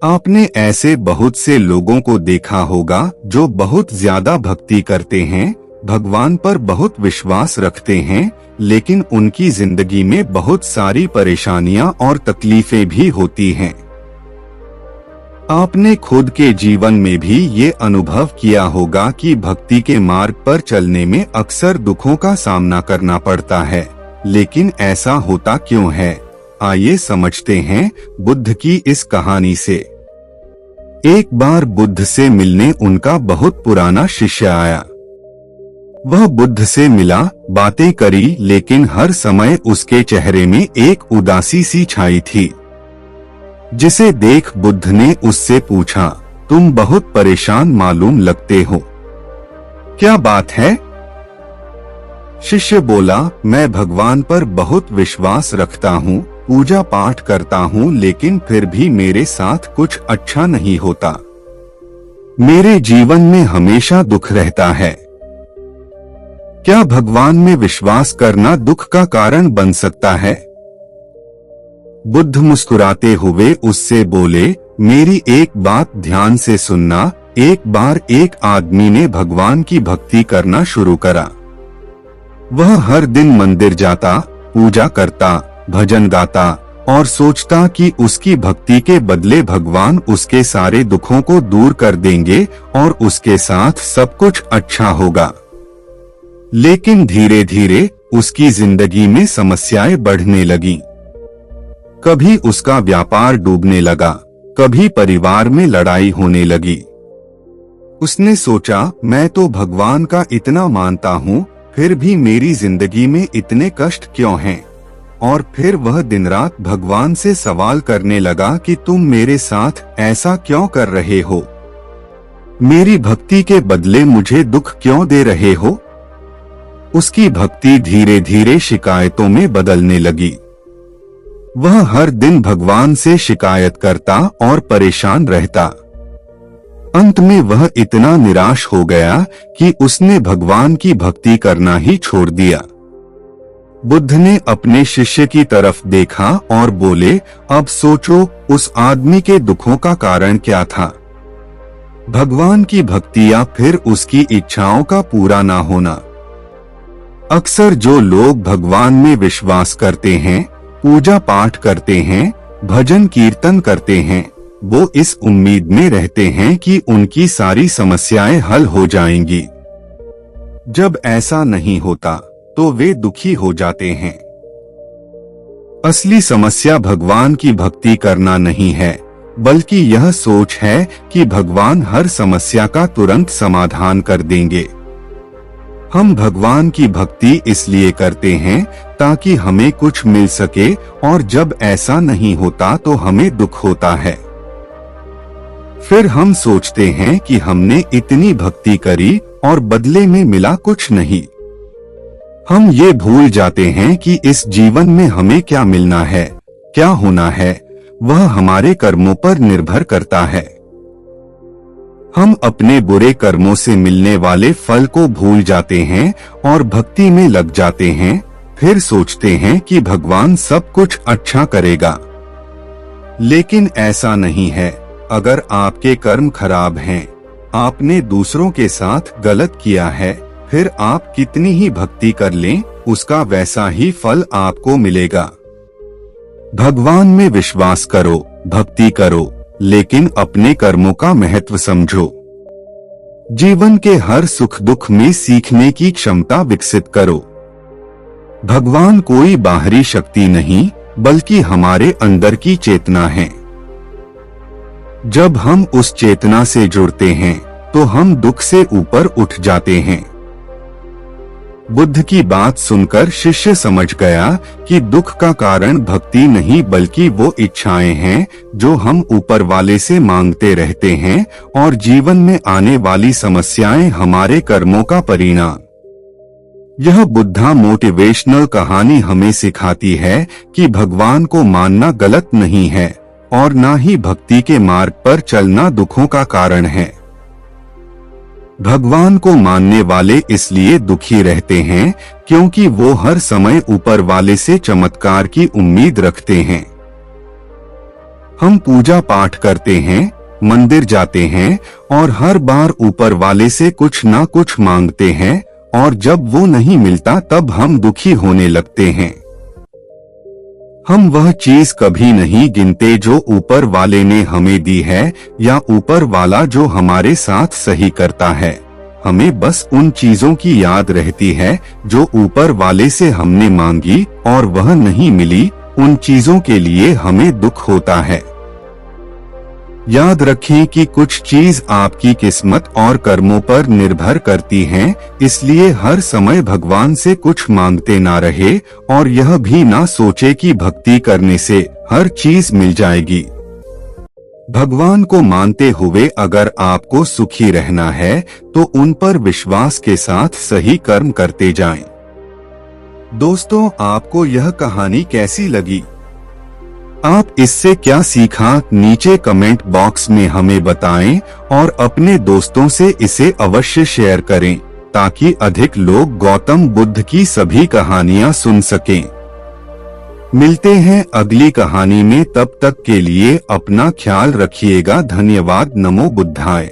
आपने ऐसे बहुत से लोगों को देखा होगा जो बहुत ज्यादा भक्ति करते हैं, भगवान पर बहुत विश्वास रखते हैं, लेकिन उनकी जिंदगी में बहुत सारी परेशानियां और तकलीफें भी होती हैं। आपने खुद के जीवन में भी ये अनुभव किया होगा कि भक्ति के मार्ग पर चलने में अक्सर दुखों का सामना करना पड़ता है, लेकिन ऐसा होता क्यों है? आइए समझते हैं बुद्ध की इस कहानी से। एक बार बुद्ध से मिलने उनका बहुत पुराना शिष्य आया। वह बुद्ध से मिला, बातें करी, लेकिन हर समय उसके चेहरे में एक उदासी सी छाई थी, जिसे देख बुद्ध ने उससे पूछा, तुम बहुत परेशान मालूम लगते हो, क्या बात है? शिष्य बोला, मैं भगवान पर बहुत विश्वास रखता हूँ, पूजा पाठ करता हूँ, लेकिन फिर भी मेरे साथ कुछ अच्छा नहीं होता। मेरे जीवन में हमेशा दुख रहता है। क्या भगवान में विश्वास करना दुख का कारण बन सकता है? बुद्ध मुस्कुराते हुए उससे बोले, मेरी एक बात ध्यान से सुनना। एक बार एक आदमी ने भगवान की भक्ति करना शुरू करा। वह हर दिन मंदिर जाता, पूजा करता, भजन गाता और सोचता कि उसकी भक्ति के बदले भगवान उसके सारे दुखों को दूर कर देंगे और उसके साथ सब कुछ अच्छा होगा। लेकिन धीरे धीरे उसकी जिंदगी में समस्याएं बढ़ने लगीं। कभी उसका व्यापार डूबने लगा, कभी परिवार में लड़ाई होने लगी। उसने सोचा, मैं तो भगवान का इतना मानता हूँ, फिर भी मेरी जिंदगी में इतने कष्ट क्यों हैं? और फिर वह दिन रात भगवान से सवाल करने लगा कि तुम मेरे साथ ऐसा क्यों कर रहे हो? मेरी भक्ति के बदले मुझे दुख क्यों दे रहे हो? उसकी भक्ति धीरे धीरे शिकायतों में बदलने लगी। वह हर दिन भगवान से शिकायत करता और परेशान रहता। अंत में वह इतना निराश हो गया कि उसने भगवान की भक्ति करना ही छोड़ दिया। बुद्ध ने अपने शिष्य की तरफ देखा और बोले, अब सोचो उस आदमी के दुखों का कारण क्या था? भगवान की भक्ति या फिर उसकी इच्छाओं का पूरा ना होना। अक्सर जो लोग भगवान में विश्वास करते हैं, पूजा पाठ करते हैं, भजन कीर्तन करते हैं, वो इस उम्मीद में रहते हैं कि उनकी सारी समस्याएं हल हो जाएंगी। जब ऐसा नहीं होता तो वे दुखी हो जाते हैं। असली समस्या भगवान की भक्ति करना नहीं है, बल्कि यह सोच है कि भगवान हर समस्या का तुरंत समाधान कर देंगे। हम भगवान की भक्ति इसलिए करते हैं ताकि हमें कुछ मिल सके, और जब ऐसा नहीं होता तो हमें दुख होता है। फिर हम सोचते हैं कि हमने इतनी भक्ति करी और बदले में मिला कुछ नहीं। हम ये भूल जाते हैं कि इस जीवन में हमें क्या मिलना है, क्या होना है, वह हमारे कर्मों पर निर्भर करता है। हम अपने बुरे कर्मों से मिलने वाले फल को भूल जाते हैं और भक्ति में लग जाते हैं, फिर सोचते हैं कि भगवान सब कुछ अच्छा करेगा। लेकिन ऐसा नहीं है। अगर आपके कर्म खराब हैं, आपने दूसरों के साथ गलत किया है, फिर आप कितनी ही भक्ति कर लें, उसका वैसा ही फल आपको मिलेगा। भगवान में विश्वास करो, भक्ति करो, लेकिन अपने कर्मों का महत्व समझो। जीवन के हर सुख दुख में सीखने की क्षमता विकसित करो। भगवान कोई बाहरी शक्ति नहीं, बल्कि हमारे अंदर की चेतना है। जब हम उस चेतना से जुड़ते हैं तो हम दुख से ऊपर उठ जाते हैं। बुद्ध की बात सुनकर शिष्य समझ गया कि दुख का कारण भक्ति नहीं, बल्कि वो इच्छाएं हैं जो हम ऊपर वाले से मांगते रहते हैं, और जीवन में आने वाली समस्याएं हमारे कर्मों का परिणाम। यह बुद्धा मोटिवेशनल कहानी हमें सिखाती है कि भगवान को मानना गलत नहीं है, और ना ही भक्ति के मार्ग पर चलना दुखों का कारण है। भगवान को मानने वाले इसलिए दुखी रहते हैं क्योंकि वो हर समय ऊपर वाले से चमत्कार की उम्मीद रखते हैं। हम पूजा पाठ करते हैं, मंदिर जाते हैं और हर बार ऊपर वाले से कुछ ना कुछ मांगते हैं, और जब वो नहीं मिलता तब हम दुखी होने लगते हैं। हम वह चीज कभी नहीं गिनते जो ऊपर वाले ने हमें दी है या ऊपर वाला जो हमारे साथ सही करता है। हमें बस उन चीजों की याद रहती है जो ऊपर वाले से हमने मांगी और वह नहीं मिली। उन चीजों के लिए हमें दुख होता है। याद रखें कि कुछ चीज आपकी किस्मत और कर्मों पर निर्भर करती हैं, इसलिए हर समय भगवान से कुछ मांगते ना रहे और यह भी ना सोचे कि भक्ति करने से हर चीज मिल जाएगी। भगवान को मानते हुए अगर आपको सुखी रहना है तो उन पर विश्वास के साथ सही कर्म करते जाएं। दोस्तों, आपको यह कहानी कैसी लगी? आप इससे क्या सीखा? नीचे कमेंट बॉक्स में हमें बताएं और अपने दोस्तों से इसे अवश्य शेयर करें ताकि अधिक लोग गौतम बुद्ध की सभी कहानियां सुन सकें। मिलते हैं अगली कहानी में, तब तक के लिए अपना ख्याल रखिएगा। धन्यवाद। नमो बुद्धाय।